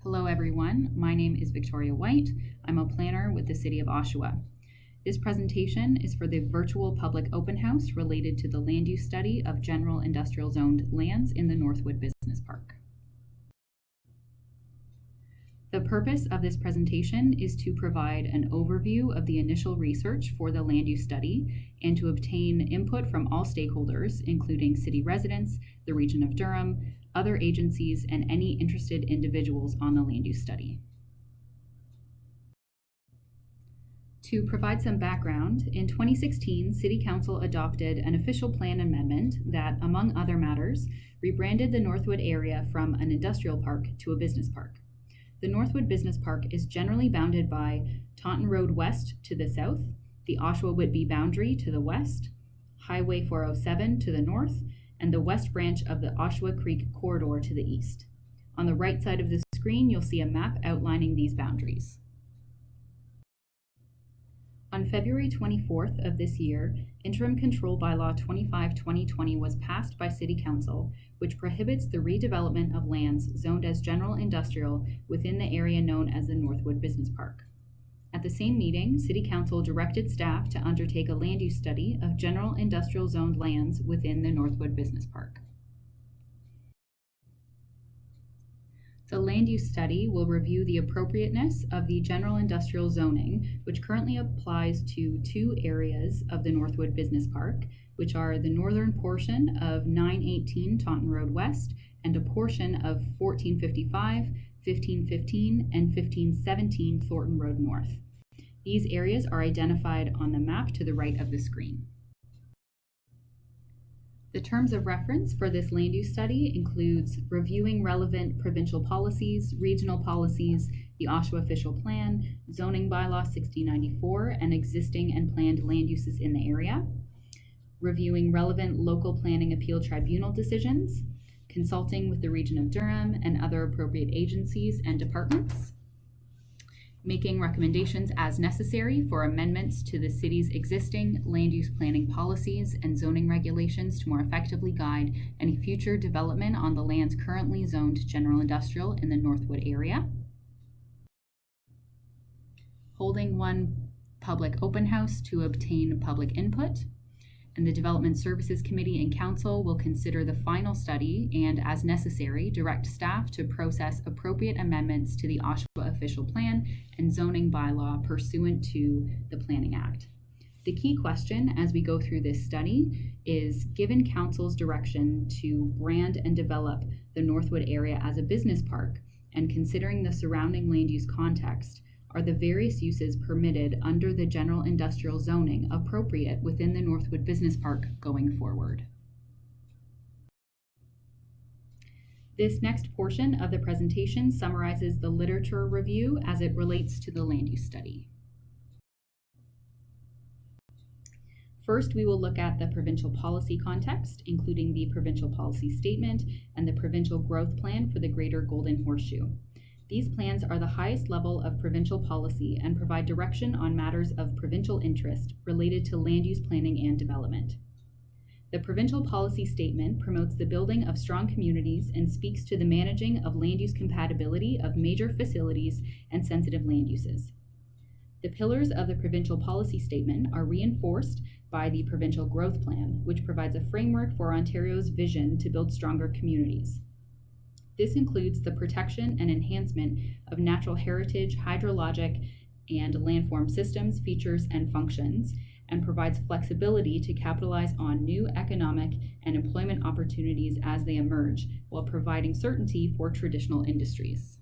Hello everyone, my name is Victoria White. I'm a planner with the City of Oshawa. This presentation is for the virtual public open house related to the land use study of general industrial zoned lands in the Northwood Business Park. The purpose of this presentation is to provide an overview of the initial research for the land use study and to obtain input from all stakeholders, including city residents, the Region of Durham, other agencies, and any interested individuals on the land use study. To provide some background, in 2016, City Council adopted an official plan amendment that, among other matters, rebranded the Northwood area from an industrial park to a business park. The Northwood Business Park is generally bounded by Taunton Road West to the south, the Oshawa-Whitby boundary to the west, Highway 407 to the north, and the west branch of the Oshawa Creek corridor to the east. On the right side of the screen, you'll see a map outlining these boundaries. On February 24th of this year, Interim Control Bylaw 25-2020 was passed by City Council, which prohibits the redevelopment of lands zoned as general industrial within the area known as the Northwood Business Park. At the same meeting, City Council directed staff to undertake a land use study of general industrial zoned lands within the Northwood Business Park. The land use study will review the appropriateness of the general industrial zoning, which currently applies to two areas of the Northwood Business Park, which are the northern portion of 918 Taunton Road West and a portion of 1455, 1515, and 1517 Thornton Road North. These areas are identified on the map to the right of the screen. The terms of reference for this land use study includes reviewing relevant provincial policies, regional policies, the Oshawa Official Plan, Zoning Bylaw 6094, and existing and planned land uses in the area, reviewing relevant local planning appeal tribunal decisions, consulting with the Region of Durham and other appropriate agencies and departments, making recommendations as necessary for amendments to the city's existing land use planning policies and zoning regulations to more effectively guide any future development on the lands currently zoned general industrial in the Northwood area, holding one public open house to obtain public input, and the Development Services Committee and Council will consider the final study and, as necessary, direct staff to process appropriate amendments to the Oshawa Official Plan and Zoning Bylaw pursuant to the Planning Act. The key question as we go through this study is, given Council's direction to brand and develop the Northwood area as a business park, and considering the surrounding land use context, are the various uses permitted under the general industrial zoning appropriate within the Northwood Business Park going forward? This next portion of the presentation summarizes the literature review as it relates to the land use study. First, we will look at the provincial policy context, including the provincial policy statement and the provincial growth plan for the Greater Golden Horseshoe. These plans are the highest level of provincial policy and provide direction on matters of provincial interest related to land use planning and development. The provincial policy statement promotes the building of strong communities and speaks to the managing of land use compatibility of major facilities and sensitive land uses. The pillars of the provincial policy statement are reinforced by the provincial growth plan, which provides a framework for Ontario's vision to build stronger communities. This includes the protection and enhancement of natural heritage, hydrologic, and landform systems, features, and functions, and provides flexibility to capitalize on new economic and employment opportunities as they emerge, while providing certainty for traditional industries.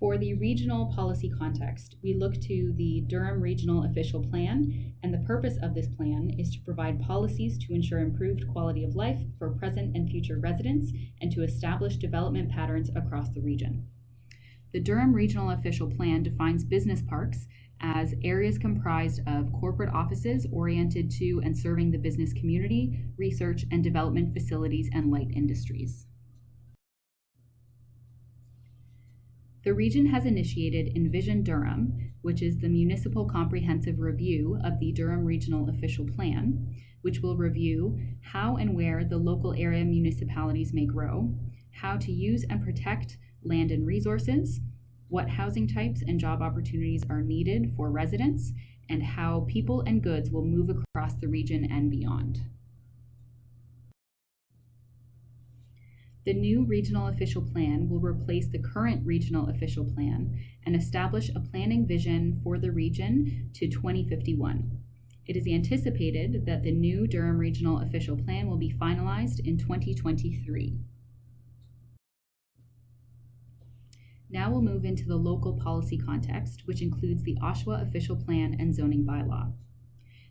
For the regional policy context, we look to the Durham Regional Official Plan, and the purpose of this plan is to provide policies to ensure improved quality of life for present and future residents and to establish development patterns across the region. The Durham Regional Official Plan defines business parks as areas comprised of corporate offices oriented to and serving the business community, research and development facilities, and light industries. The region has initiated Envision Durham, which is the municipal comprehensive review of the Durham Regional Official Plan, which will review how and where the local area municipalities may grow, how to use and protect land and resources, what housing types and job opportunities are needed for residents, and how people and goods will move across the region and beyond. The new Regional Official Plan will replace the current Regional Official Plan and establish a planning vision for the region to 2051. It is anticipated that the new Durham Regional Official Plan will be finalized in 2023. Now we'll move into the local policy context, which includes the Oshawa Official Plan and zoning bylaw.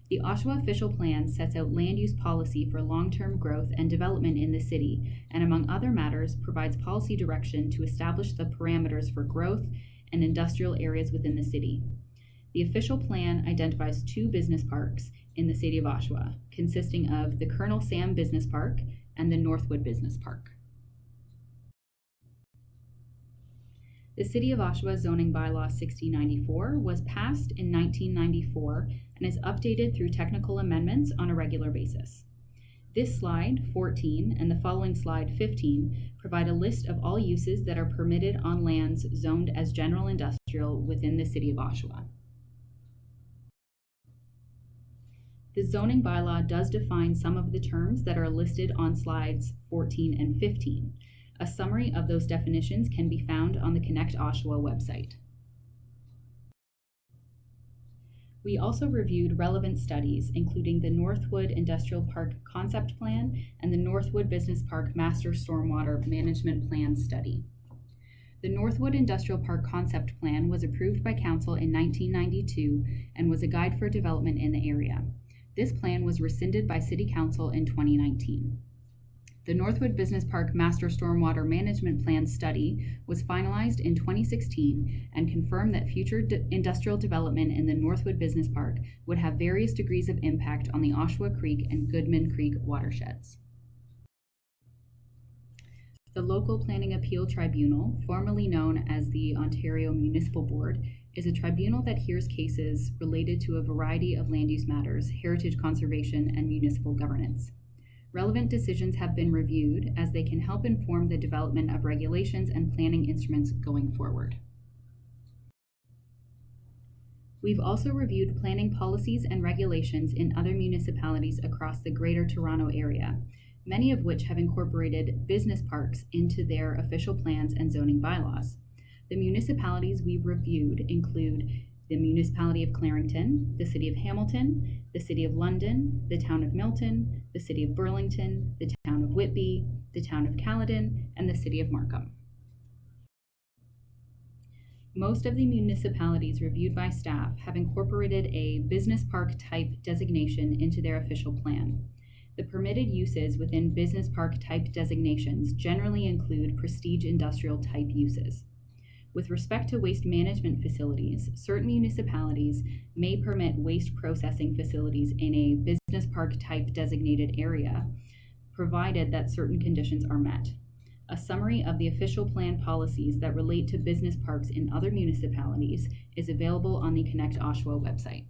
The Oshawa Official Plan sets out land use policy for long-term growth and development in the city, and among other matters, provides policy direction to establish the parameters for growth and industrial areas within the city. The official plan identifies 2 business parks in the city of Oshawa, consisting of the Colonel Sam Business Park and the Northwood Business Park. The City of Oshawa Zoning Bylaw 6094 was passed in 1994 and is updated through technical amendments on a regular basis. This slide, 14, and the following slide, 15, provide a list of all uses that are permitted on lands zoned as general industrial within the City of Oshawa. The zoning bylaw does define some of the terms that are listed on slides 14 and 15. A summary of those definitions can be found on the Connect Oshawa website. We also reviewed relevant studies, including the Northwood Industrial Park Concept Plan and the Northwood Business Park Master Stormwater Management Plan study. The Northwood Industrial Park Concept Plan was approved by Council in 1992 and was a guide for development in the area. This plan was rescinded by City Council in 2019. The Northwood Business Park Master Stormwater Management Plan study was finalized in 2016 and confirmed that future industrial development in the Northwood Business Park would have various degrees of impact on the Oshawa Creek and Goodman Creek watersheds. The Local Planning Appeal Tribunal, formerly known as the Ontario Municipal Board, is a tribunal that hears cases related to a variety of land use matters, heritage conservation, and municipal governance. Relevant decisions have been reviewed as they can help inform the development of regulations and planning instruments going forward. We've also reviewed planning policies and regulations in other municipalities across the Greater Toronto Area, many of which have incorporated business parks into their official plans and zoning bylaws. The municipalities we've reviewed include the Municipality of Clarington, the City of Hamilton, the City of London, the Town of Milton, the City of Burlington, the Town of Whitby, the Town of Caledon, and the City of Markham. Most of the municipalities reviewed by staff have incorporated a business park type designation into their official plan. The permitted uses within business park type designations generally include prestige industrial type uses. With respect to waste management facilities, certain municipalities may permit waste processing facilities in a business park type designated area, provided that certain conditions are met. A summary of the official plan policies that relate to business parks in other municipalities is available on the Connect Oshawa website.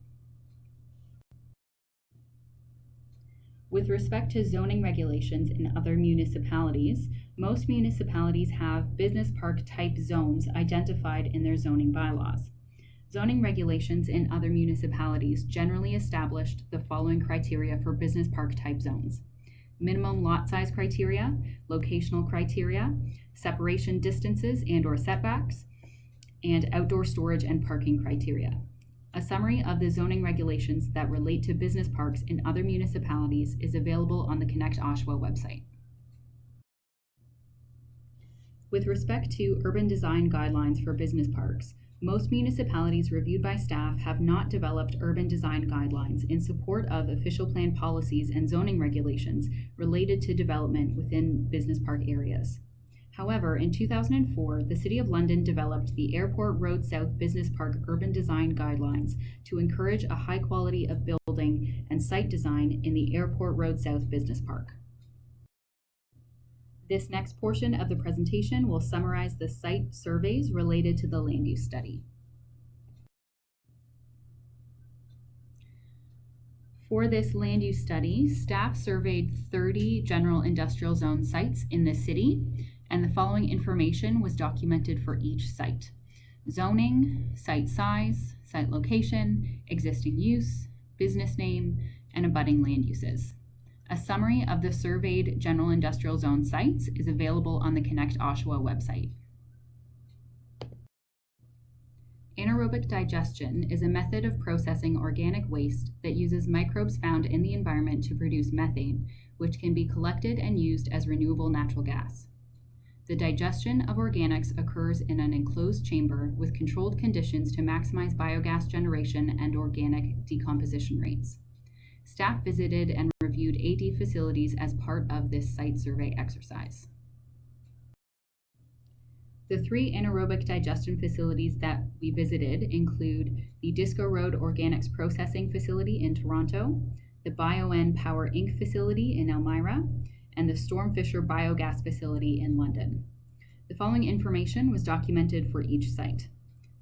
With respect to zoning regulations in other municipalities, most municipalities have business park type zones identified in their zoning bylaws. Zoning regulations in other municipalities generally established the following criteria for business park type zones: minimum lot size criteria, locational criteria, separation distances and/or setbacks, and outdoor storage and parking criteria. A summary of the zoning regulations that relate to business parks in other municipalities is available on the Connect Oshawa website. With respect to urban design guidelines for business parks, most municipalities reviewed by staff have not developed urban design guidelines in support of official plan policies and zoning regulations related to development within business park areas. However, in 2004, the City of London developed the Airport Road South Business Park Urban Design Guidelines to encourage a high quality of building and site design in the Airport Road South Business Park. This next portion of the presentation will summarize the site surveys related to the land use study. For this land use study, staff surveyed 30 general industrial zone sites in the city and the following information was documented for each site: zoning, site size, site location, existing use, business name, and abutting land uses. A summary of the surveyed general industrial zone sites is available on the Connect Oshawa website. Anaerobic digestion is a method of processing organic waste that uses microbes found in the environment to produce methane, which can be collected and used as renewable natural gas. The digestion of organics occurs in an enclosed chamber with controlled conditions to maximize biogas generation and organic decomposition rates. Staff visited and reviewed AD facilities as part of this site survey exercise. The 3 anaerobic digestion facilities that we visited include the Disco Road Organics Processing Facility in Toronto, the BioN Power Inc. facility in Elmira, and the Stormfisher Biogas facility in London. The following information was documented for each site: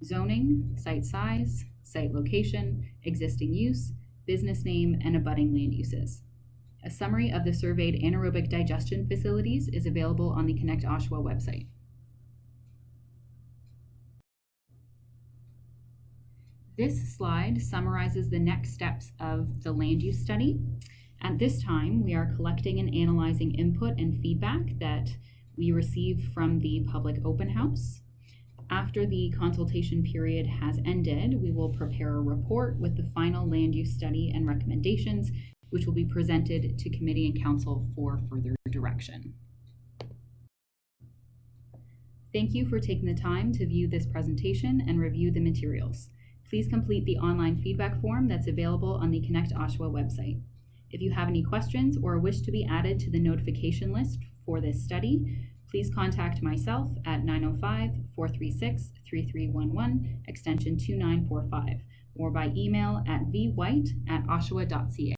zoning, site size, site location, existing use, business name, and abutting land uses. A summary of the surveyed anaerobic digestion facilities is available on the Connect Oshawa website. This slide summarizes the next steps of the land use study. At this time, we are collecting and analyzing input and feedback that we received from the public open house. After the consultation period has ended, we will prepare a report with the final land use study and recommendations, which will be presented to committee and council for further direction. Thank you for taking the time to view this presentation and review the materials. Please complete the online feedback form that's available on the Connect Oshawa website. If you have any questions or wish to be added to the notification list for this study, please contact myself at 905-436-3311, extension 2945, or by email at vwhite@oshawa.ca.